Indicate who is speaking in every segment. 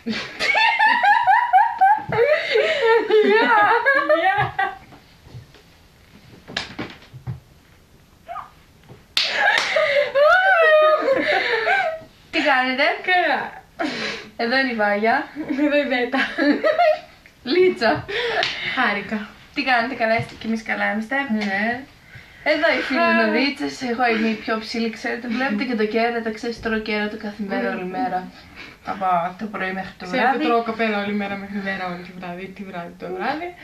Speaker 1: Τι κάνετε?
Speaker 2: Καλά.
Speaker 1: Εδώ είναι η Βάγια.
Speaker 2: Εδώ η Βέτα.
Speaker 1: Λίτσα.
Speaker 2: Χάρηκα.
Speaker 1: Τι κάνετε, καλά είστε και εμείς καλά είμαστε?
Speaker 2: Ναι.
Speaker 1: Εδώ οι φίλοι μου Λίτσες, εγώ είμαι η πιο ψηλή, ξέρετε, βλέπετε και το κέρατο, ξέρεις, τρώω κέρατο κάθε μέρα, όλη μέρα. Από το πρωί μέχρι το βράδυ.
Speaker 2: Ξέρετε, τρώω καπέλα όλη μέρα μέχρι μέρα, όλη τη βράδυ, τη βράδυ το βράδυ.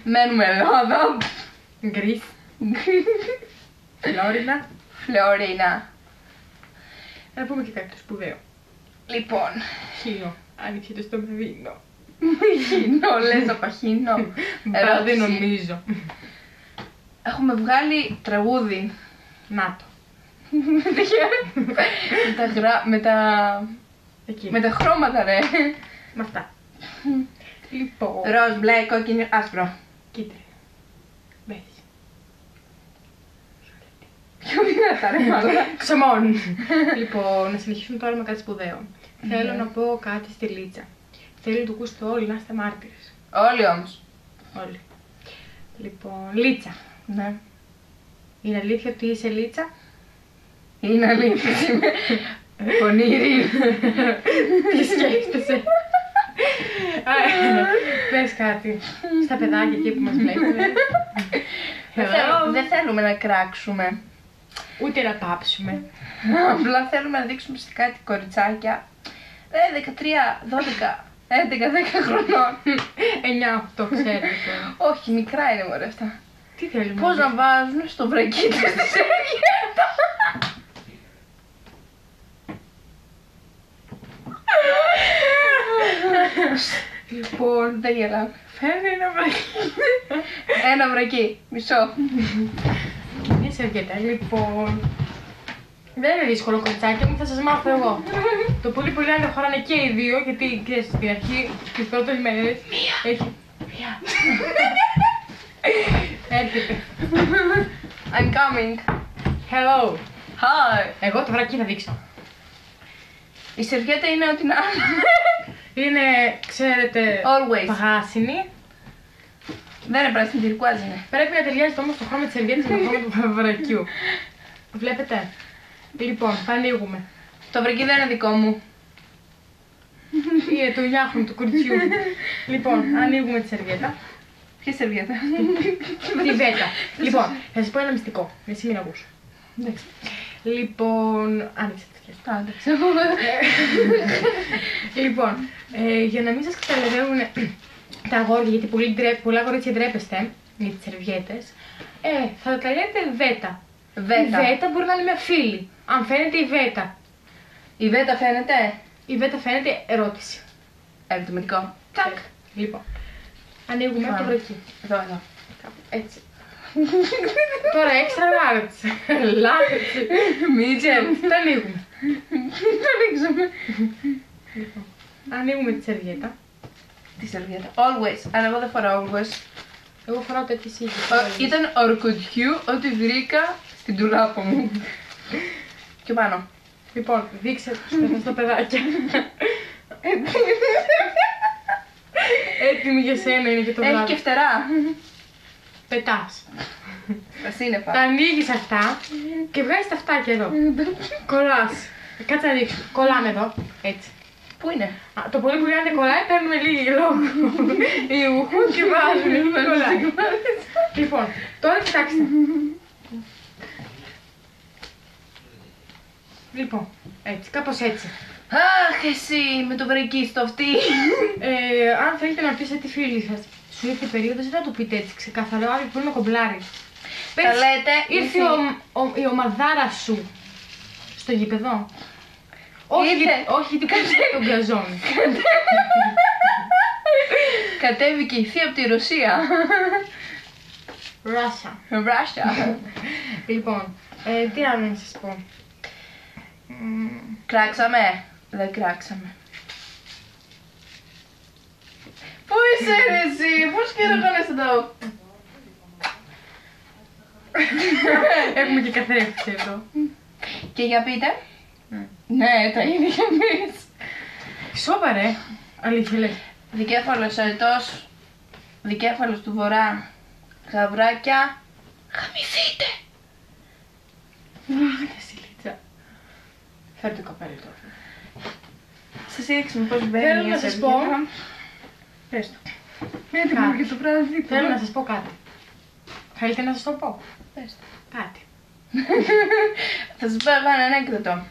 Speaker 1: Μένουμε εδώ.
Speaker 2: Γκρίς. Φλόρινα.
Speaker 1: Φλωρίνα.
Speaker 2: Να πούμε και κάτι το σπουδαίο.
Speaker 1: Λοιπόν.
Speaker 2: Χίνο. Άνοιξε το στο μεδίνο.
Speaker 1: Χίνο, λες από χίνο.
Speaker 2: Δεν νομίζω.
Speaker 1: Έχουμε βγάλει τραγούδι.
Speaker 2: Να το.
Speaker 1: Με τα χρώματα, ρε.
Speaker 2: Με αυτά. Λοιπόν.
Speaker 1: Ροζ, μπλε, κόκκινο, άσπρο.
Speaker 2: Κοίτρινο. Μπες.
Speaker 1: Πιο δυνατά, ρε μάλλον.
Speaker 2: Ξεμόν. Λοιπόν, να συνεχίσουμε τώρα με κάτι σπουδαίο. Θέλω να πω κάτι στη Λίτσα. Θέλω να το ακούσετε όλοι, να είστε μάρτυρες.
Speaker 1: Όλοι όμως.
Speaker 2: Όλοι. Λοιπόν, Λίτσα.
Speaker 1: Ναι.
Speaker 2: Είναι αλήθεια ότι είσαι Λίτσα?
Speaker 1: Είναι αλήθεια, είμαι πονήρη.
Speaker 2: Τι σκέφτεσαι? Πες κάτι στα παιδάκια εκεί που μας βλέπουν.
Speaker 1: Δεν θέλουμε να κράξουμε.
Speaker 2: Ούτε να πάψουμε.
Speaker 1: Απλά θέλουμε να δείξουμε σε κάτι κοριτσάκια 13, 12, 11, 10 χρονών.
Speaker 2: 9-8 ξέρετε.
Speaker 1: Όχι, μικρά είναι μωρέ αυτά.
Speaker 2: Τι θέλουμε?
Speaker 1: Πώς να βάζουν στο βρακί τους τη σερβιέτα. Λοιπόν, δεν γελάω.
Speaker 2: Φέρνει ένα βρακί.
Speaker 1: Ένα βρακί, μισό.
Speaker 2: Μια σερβιέτα, λοιπόν. Δεν είναι δύσκολο κοριτσάκια μου, θα σας μάθω εγώ. Το πολύ πολύ αν δεν χωράνε και οι δύο, γιατί ξέρεις στην αρχή, τις πρώτες μέρες. Μία. Έρχεται.
Speaker 1: I'm coming.
Speaker 2: Hello.
Speaker 1: Hi.
Speaker 2: Εγώ το βρακί θα δείξω.
Speaker 1: Η σερβιέτα είναι ό,τι να
Speaker 2: Είναι, ξέρετε,
Speaker 1: always.
Speaker 2: πράσινη.
Speaker 1: Δεν είναι πράσινη, τυρκουάζ είναι.
Speaker 2: Πρέπει να ταιριάζεται όμως το χρώμα της σερβιέτας με το χρώμα του βρακιού. Βλέπετε. Λοιπόν, θα ανοίγουμε.
Speaker 1: Το βρακί δεν είναι δικό μου.
Speaker 2: Είναι το νιάχνου του κοριτσιού. Λοιπόν, ανοίγουμε τη σερβιέτα.
Speaker 1: Ποια σερβιέτα?
Speaker 2: Τη Βέτα. Λοιπόν, θα σας πω ένα μυστικό. Εσύ μην ακούς. Λοιπόν, άνοιξε τη σχέση. Λοιπόν, για να μην σας καταλαβαίνουν τα αγόρια, γιατί πολλά κορίτσια ντρέπεστε για τις σερβιέτες, θα τα λέτε Βέτα. Η Βέτα μπορεί να είναι μια φίλη. Αν φαίνεται η Βέτα.
Speaker 1: Η Βέτα φαίνεται.
Speaker 2: Η Βέτα φαίνεται ερώτηση.
Speaker 1: Ερωτηματικό. Τάκ.
Speaker 2: Λοιπόν, ανοίγουμε το βρακί.
Speaker 1: Εδώ.
Speaker 2: Έτσι. Τώρα έξτρα large. Large.
Speaker 1: Medium.
Speaker 2: Το ανοίγουμε.
Speaker 1: Το ανοίξαμε.
Speaker 2: Λοιπόν, ανοίγουμε τη σερβιέτα.
Speaker 1: Τη σερβιέτα. Always. Αλλά εγώ δεν φοράω always.
Speaker 2: Εγώ φοράω τέτοιες ίδιες.
Speaker 1: Ήταν ορκωτιού ό,τι βρήκα στην τουλάπα μου. Και πάνω.
Speaker 2: Λοιπόν, δείξε στο παιδάκια. Έτοιμη για σένα είναι και το βράδυ.
Speaker 1: Έχει και φτερά.
Speaker 2: Πετάς.
Speaker 1: Τα σύννεφα.
Speaker 2: Τα ανοίγεις αυτά και βγάζεις τα αυτάκια εδώ. Κολλάς. Κάτσε να δείξω. Κολλάμε εδώ. Έτσι.
Speaker 1: Πού είναι?
Speaker 2: Το πολύ που δεν κολλάει παίρνουμε λίγη λόγο. Οι ουχού και βάζουμε. Κολλάει. Λοιπόν, τώρα κοιτάξτε. Λοιπόν, έτσι, κάπως έτσι.
Speaker 1: Αχ, εσύ με το βρακί στο αυτή.
Speaker 2: Αν θέλετε να πείτε τη φίλη σας, σου ήρθε περίοδος, δεν θα το πείτε έτσι ξεκάθαρα, άλλοι μπορεί να κομπλάρει.
Speaker 1: Θα λέτε,
Speaker 2: ήρθε η ομαδάρα σου στο γήπεδο. Όχι, γιατί κάτι τον γκαζόν.
Speaker 1: Κατέβηκε η θεία από τη Ρωσία.
Speaker 2: Russia. Λοιπόν, τι άλλο να σας πω.
Speaker 1: Κράξαμε. Δεν κράξαμε. Πού είσαι ρε εσύ, πώς καιρογόνεσαι εδώ?
Speaker 2: Έχουμε και καθρέφτη εδώ.
Speaker 1: Και για πείτε. Ναι, τα ίδια κι εμείς.
Speaker 2: Σοβαρέ. Αλήθεια λες.
Speaker 1: Δικέφαλος αετός, δικέφαλος του βορρά, γαβράκια, γαμηθείτε!
Speaker 2: Αχ, Σιλίτσα. Φέρ' το καπέλι τώρα.
Speaker 1: Σας έδειξαμε πώς μπαίνει
Speaker 2: Θέλω
Speaker 1: η
Speaker 2: να σας πω. Πες το.
Speaker 1: Έτοιμο για το βράδυ.
Speaker 2: Θέλω να σας πω κάτι. Θέλετε να σας το πω.
Speaker 1: Πες το.
Speaker 2: Κάτι.
Speaker 1: Θα σας πω εγώ ένα ανέκδοτο.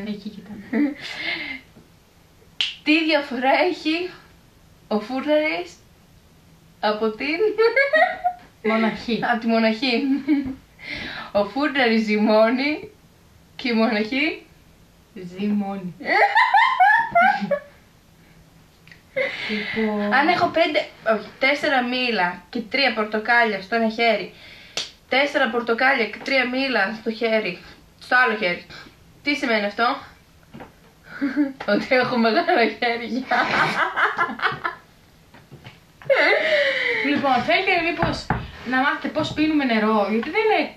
Speaker 2: Εκεί κοιτάμε.
Speaker 1: Τι διαφορά έχει ο φούρναρης από την...
Speaker 2: Μοναχή.
Speaker 1: από τη μοναχή. Ο φούρναρης ζυμώνει και η μοναχή...
Speaker 2: Ζυμώνει. Λοιπόν...
Speaker 1: Αν έχω 4 μήλα και 3 πορτοκάλια στο ένα χέρι, 4 πορτοκάλια και 3 μήλα στο χέρι, στο άλλο χέρι, τι σημαίνει αυτό? Ότι έχω μεγάλα χέρια.
Speaker 2: Λοιπόν, θέλετε μήπως να μάθετε πώς πίνουμε νερό, γιατί δεν είναι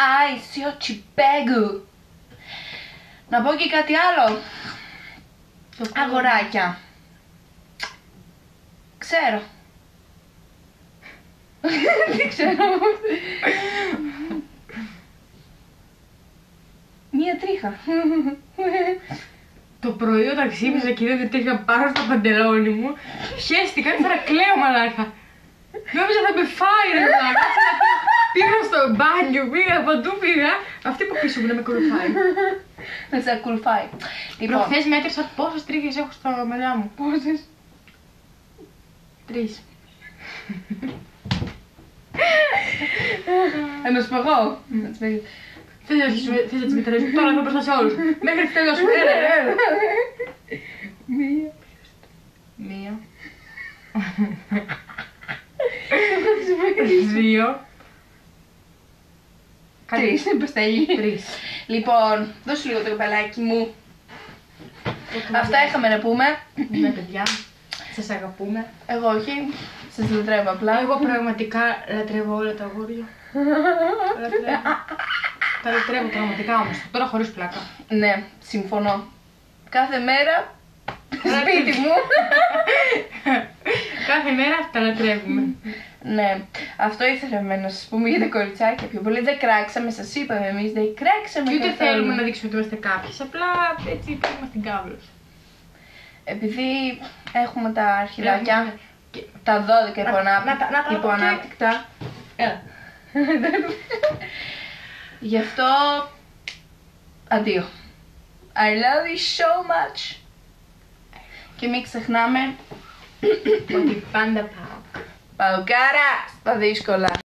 Speaker 1: Άι, σιο τσιπέγκου. Να πω και κάτι άλλο. Αγοράκια. Ξέρω. Δεν ξέρω. Μία τρίχα.
Speaker 2: Το πρωί όταν ξύπνησα και είδα ότι τρίχα πάνω στο παντελόνι μου, χαίστηκα, ήθελα κλαίω μαλάκα. Νόμιζα θα με φάει ρε μαλάκα. Πήγα στο μπάνιο, πήγα παντού πήγα. Αυτή που πίσω μου να με κολουφάει.
Speaker 1: Να σε ακολουθάει.
Speaker 2: Προχθές μέτρησα πόσες τρίχες έχω στα μαλλιά μου.
Speaker 1: Πόσες?
Speaker 2: 3.
Speaker 1: Να σου πω εγώ.
Speaker 2: Θες να τις μετρήσεις, τώρα θα μπροστά σε όλους. Μέχρι να τελειώσουμε, έλα.
Speaker 1: Μία.
Speaker 2: 2.
Speaker 1: 3, είναι παστέλι.
Speaker 2: 3.
Speaker 1: Λοιπόν, δώσου λίγο το καπελάκι μου. Αυτά είχαμε να πούμε.
Speaker 2: Ναι παιδιά, σας αγαπούμε.
Speaker 1: Εγώ όχι, σας λατρεύω απλά.
Speaker 2: Εγώ πραγματικά λατρεύω όλα τα αγόρια. Τα λατρεύω πραγματικά όμως, τώρα χωρίς πλάκα.
Speaker 1: Ναι, συμφωνώ. Κάθε μέρα σπίτι μου.
Speaker 2: Κάθε μέρα τα λατρεύουμε.
Speaker 1: Ναι, αυτό ήθελα να σας πούμε για τα κοριτσάκια πιο πολύ. Δεν κράξαμε, σας είπαμε εμείς, δεν κράξαμε.
Speaker 2: Και ούτε
Speaker 1: καθόλου.
Speaker 2: θέλουμε να δείξουμε ότι είμαστε κάποιες, απλά έτσι είμαστε στην κάβλος.
Speaker 1: Επειδή έχουμε τα αρχιδάκια, τα 12 υποανάπτυκτα.
Speaker 2: Έλα.
Speaker 1: Γι' αυτό, αντίο. I love you so much. Και μην ξεχνάμε
Speaker 2: ότι πάντα πάω.
Speaker 1: πάω κάρα στα δύσκολα.